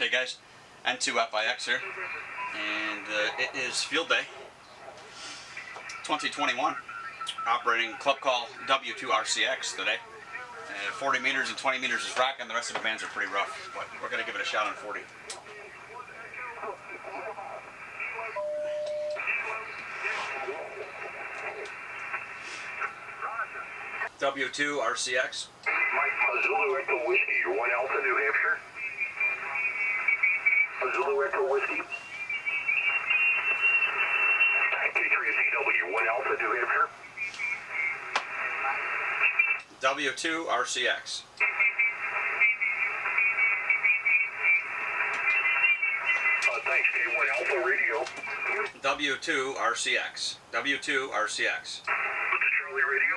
Hey guys, N2FIX here, and it is field day 2021, operating club call W2RCX today. 40 meters and 20 meters is rocking, the rest of the bands are pretty rough, but we're going to give it a shot on 40. W2RCX. Mike, Zulu Echo Whiskey, 1 Alpha, New Hampshire. Zulu Echo Whiskey. K3CW, 1 Alpha, New Hampshire. W2RCX. Thanks, K1 Alpha Radio. W2RCX. W2RCX. What's the Charlie Radio?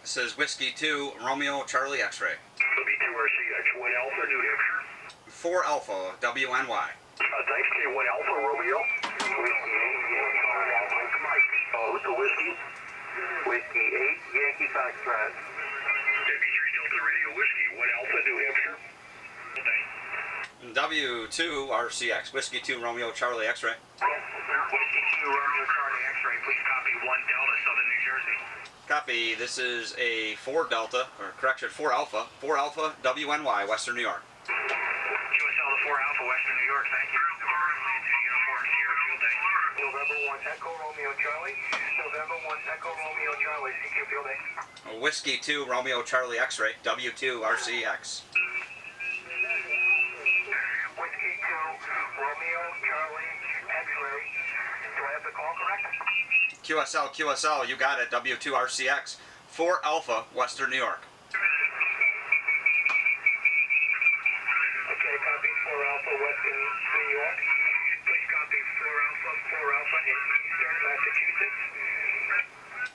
This is Whiskey 2 Romeo Charlie X-Ray. W2RCX, 1 Alpha, New Hampshire. 4 Alpha WNY. Thanks, K1 Alpha Romeo. Whiskey 8, Mike. Who's the whiskey? Whiskey 8, Yankee Foxtrot. W3 Delta Radio Whiskey, 1 Alpha, New Hampshire. W2RCX. Whiskey 2 Romeo Charlie X-Ray. Whiskey 2 Romeo Charlie X-ray, please copy 1 Delta, Southern New Jersey. Copy. This is a 4 Delta, or correction, 4 Alpha. 4 Alpha WNY, Western New York. QSL to 4 Alpha, Western New York, thank you. November 1 Echo Romeo Charlie. November 1 Echo Romeo Charlie, CQ field day. Whiskey 2 Romeo Charlie X-ray. W2RCX. Whiskey 2 Romeo Charlie X-ray. Do I have the call correct? QSL, you got it. W2RCX. 4 Alpha, Western New York. Okay, copy 4 Alpha, Western New York. Please copy 4 Alpha in Eastern Massachusetts.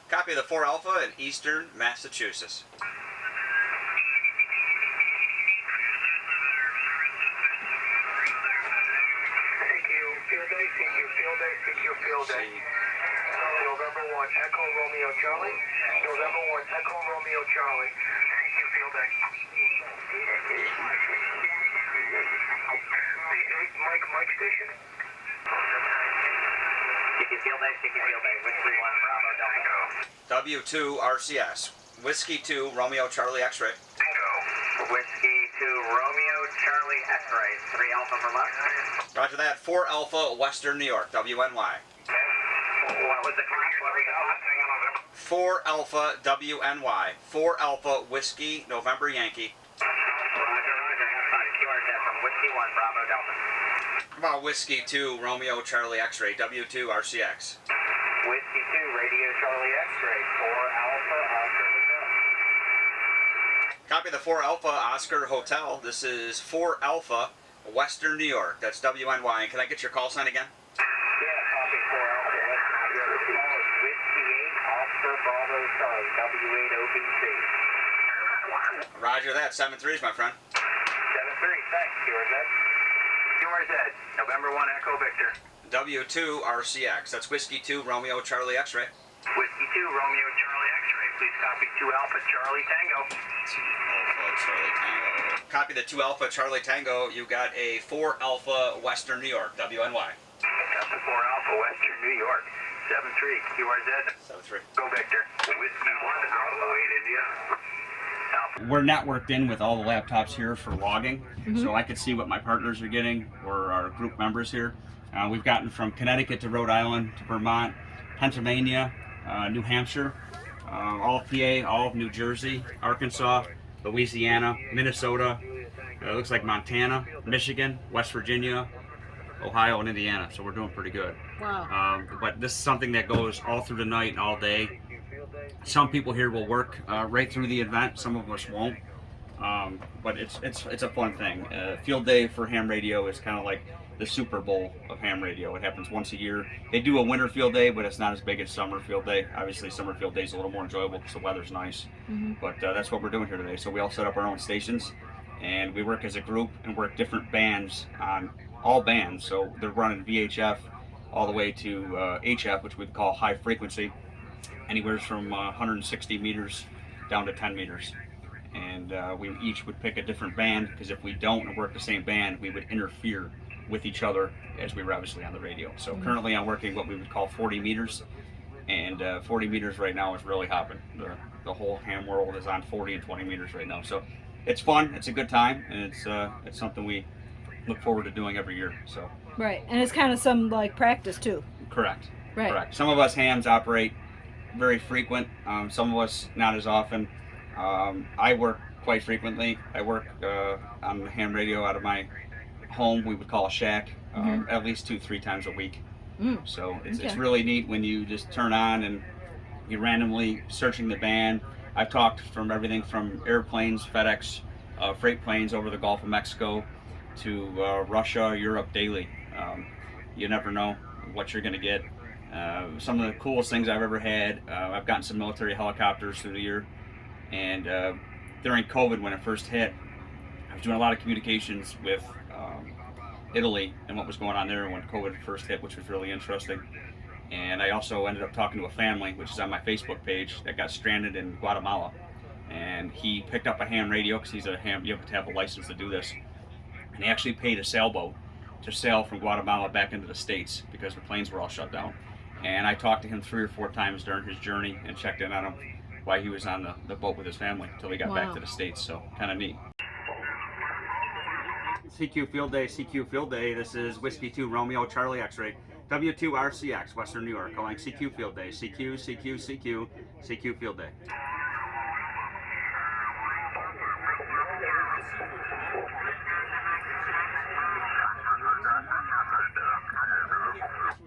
Copy the 4 Alpha in Eastern Massachusetts. CQ field day, CQ field day, CQ field day. November 1 Echo Romeo Charlie. November 1 Echo Romeo Charlie. CQ field day. Mike station. CQ field day, Whiskey 1 Bravo Delta. W2RCS. Whiskey 2 Romeo Charlie X-ray. Bingo. Whiskey 2 Romeo Charlie X-ray. 3 Alpha Vermont. Roger that. 4 Alpha, Western New York. WNY. What was the correct? 4 Alpha WNY. 4 Alpha Whiskey November Yankee. Roger. QRZ from Whiskey 1 Bravo Delta. About Whiskey 2 Romeo Charlie X-ray. W2RCX. Whiskey 2 Radio Charlie X-ray. 4 Alpha Oscar Hotel. Copy the 4 Alpha Oscar Hotel. This is 4 Alpha Western New York. That's WNY. And can I get your call sign again? Yeah, copy 4 Alpha Western New York. Whiskey 8 Oscar Bravo Charlie. W8OBC. Roger that. 7-3s, my friend. 7-3, thanks, QRZ. QRZ, November 1 Echo Victor. W2RCX. That's Whiskey 2 Romeo Charlie X-ray. Whiskey 2 Romeo Charlie X-ray, please copy 2 Alpha Charlie Tango. 2 Alpha Charlie Tango. Copy the 2 Alpha Charlie Tango. You got a 4 Alpha Western New York. WNY. Got the 4 Alpha Western New York. 7-3, QRZ. 7-3. Go Victor. Whiskey 1 Alpha 8 India. We're networked in with all the laptops here for logging, so I could see what my partners are getting, or our group members here. We've gotten from Connecticut to Rhode Island to Vermont, Pennsylvania, New Hampshire, all of PA, all of New Jersey, Arkansas, Louisiana, Minnesota, it looks like Montana, Michigan, West Virginia, Ohio, and Indiana, so we're doing pretty good. Wow. But this is something that goes all through the night and all day. Some people here will work right through the event, some of us won't, but it's a fun thing. Field day for ham radio is kind of like the Super Bowl of ham radio. It happens once a year. They do a winter field day, but it's not as big as summer field day. Obviously summer field day is a little more enjoyable because the weather's nice, but that's what we're doing here today. So we all set up our own stations, and we work as a group and work different bands on all bands. So they're running VHF all the way to HF, which we call high frequency, anywhere from 160 meters down to 10 meters. and we each would pick a different band, because if we don't work the same band, we would interfere with each other as we were obviously on the radio. So currently I'm working what we would call 40 meters, and 40 meters right now is really hopping. The whole ham world is on 40 and 20 meters right now. So it's fun, it's a good time, and it's something we look forward to doing every year. So Right, and it's kind of some like practice too. correct. Right. Correct. Some of us hams operate very frequent. Some of us not as often. I work quite frequently. I work on the ham radio out of my home. We would call a shack at least 2-3 times a week. So it's really neat when you just turn on and you're randomly searching the band. I've talked from everything from airplanes, FedEx, freight planes over the Gulf of Mexico to Russia, Europe daily. You never know what you're going to get. Some of the coolest things I've ever had, I've gotten some military helicopters through the year, and during COVID when it first hit, I was doing a lot of communications with Italy and what was going on there when COVID first hit, which was really interesting. And I also ended up talking to a family, which is on my Facebook page, that got stranded in Guatemala. And he picked up a ham radio, because he's a ham, you have to have a license to do this. And he actually paid a sailboat to sail from Guatemala back into the States because the planes were all shut down. And I talked to him 3 or 4 times during his journey and checked in on him while he was on the boat with his family until he got back to the States. So kind of neat. CQ Field Day, CQ Field Day. This is Whiskey 2 Romeo Charlie X-Ray, W2RCX, Western New York, calling CQ Field Day. CQ, CQ, CQ, CQ Field Day.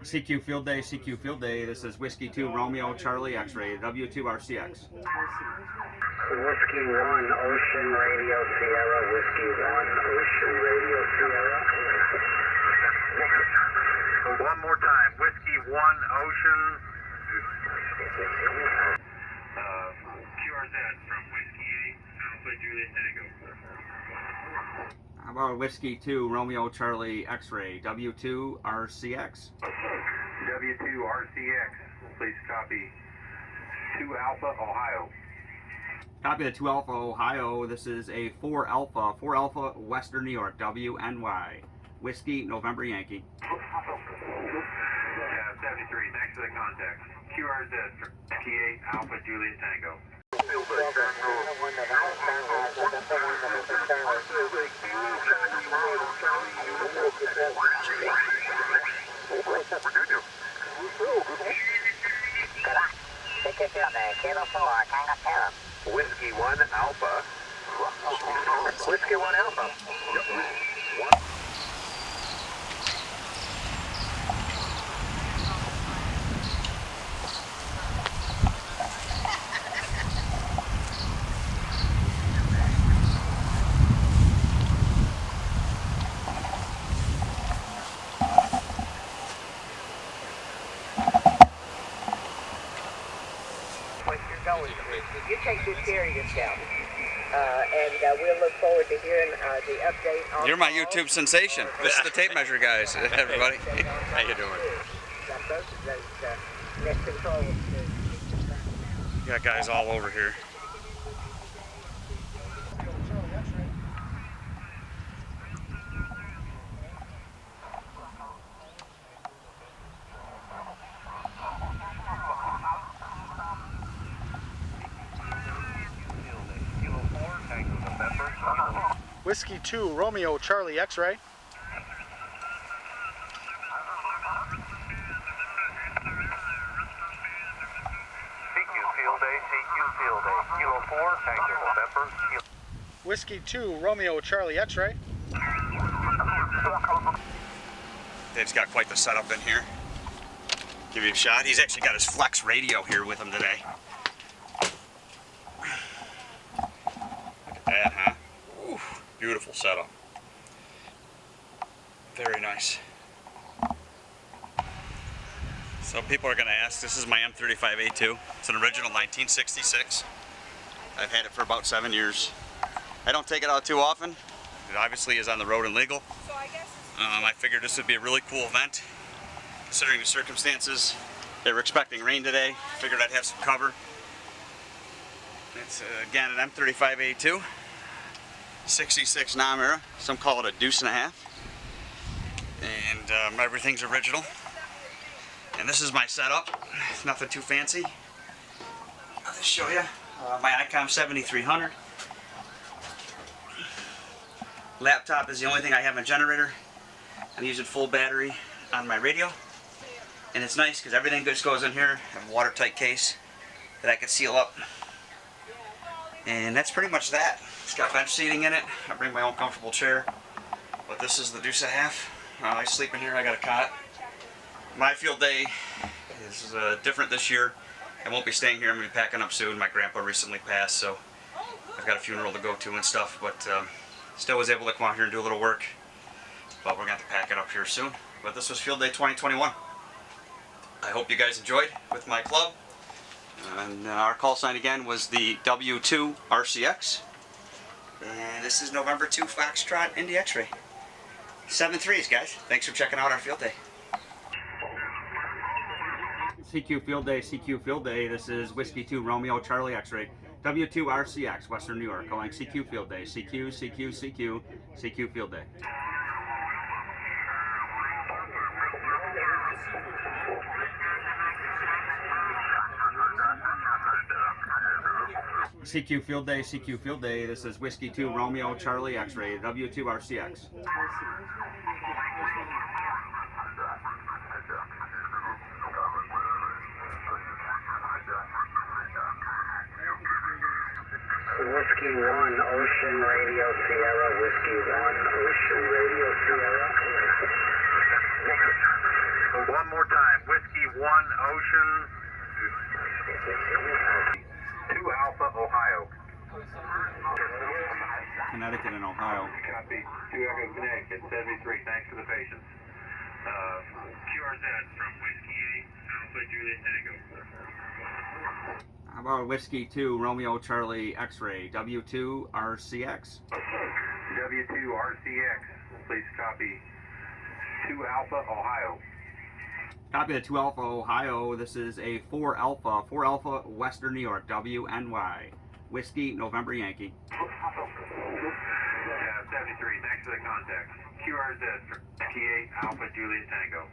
CQ Field Day, CQ Field Day. This is Whiskey 2 Romeo Charlie X-Ray, W2RCX. Whiskey 1 Ocean Radio Sierra, Whiskey 1 Ocean Radio Sierra. One more time, Whiskey 1 Ocean. QRZ from Whiskey 8, Alpha Juliet Tango. How about Whiskey 2 Romeo Charlie X-Ray, W2RCX? W2RCX, please copy 2 Alpha Ohio. Copy the 2 Alpha Ohio. This is a 4 Alpha Western New York, WNY. Whiskey November Yankee. Yeah, 73, thanks for the contact. QRZ for Whiskey 8 Alpha Juliet Tango. Whiskey 1 Alpha. Whiskey 1 Alpha. You take good care of yourself, and we'll look forward to hearing the update on. You're my YouTube sensation. This is the tape measure guys, everybody. How you doing? Got both of those next controls. You got guys all over here. Whiskey 2 Romeo Charlie X-Ray. Kilo 4, Tango November. Whiskey 2 Romeo Charlie X-Ray. Dave's got quite the setup in here. Give you a shot. He's actually got his Flex radio here with him today. Look at that, huh? Ooh, beautiful setup. Very nice. So people are going to ask, this is my M35A2. It's an original 1966. I've had it for about 7 years. I don't take it out too often. It obviously is on the road and legal. I figured this would be a really cool event. Considering the circumstances, they were expecting rain today. Figured I'd have some cover. It's again an M35A2, 66 nom-era. Some call it a deuce and a half. And everything's original. And this is my setup. It's nothing too fancy. I'll just show you my ICOM 7300. Laptop is the only thing I have in a generator. I'm using full battery on my radio. And it's nice because everything just goes in here. I have a watertight case that I can seal up. And that's pretty much that. It's got bench seating in it. I bring my own comfortable chair. But this is the deuce and a half. I sleep in here. I got a cot. My field day is different this year. I won't be staying here. I'm going to be packing up soon. My grandpa recently passed, so I've got a funeral to go to and stuff. But still was able to come out here and do a little work. But we're going to have to pack it up here soon. But this was Field Day 2021. I hope you guys enjoyed with my club. And our call sign again was the W2RCX. And this is November 2 Foxtrot Indy X-Ray. 7-3s, guys. Thanks for checking out our field day. CQ Field Day, CQ Field Day. This is Whiskey 2 Romeo Charlie X-Ray. W2RCX, Western New York, calling CQ Field Day. CQ, CQ, CQ, CQ Field Day. CQ Field Day, CQ Field Day. This is Whiskey 2 Romeo Charlie X-Ray, W2RCX. Whiskey 1 Ocean Radio Sierra, Whiskey 1 Ocean Radio Sierra. One more time, Whiskey 1 Ocean 2 Alpha, Ohio. Connecticut and Ohio. Copy, 2 Echo Connecticut, 73, thanks for the patience. QRZ from Whiskey 8, Alpha Juliet Tango. How about Whiskey 2 Romeo Charlie X-Ray, W2RCX? W2RCX, please copy 2 Alpha, Ohio. Copy the 2 Alpha Ohio. This is a 4 Alpha Western New York, WNY. Whiskey November Yankee. 73, thanks for the contact. QRZ for 8 Alpha Juliet Tango.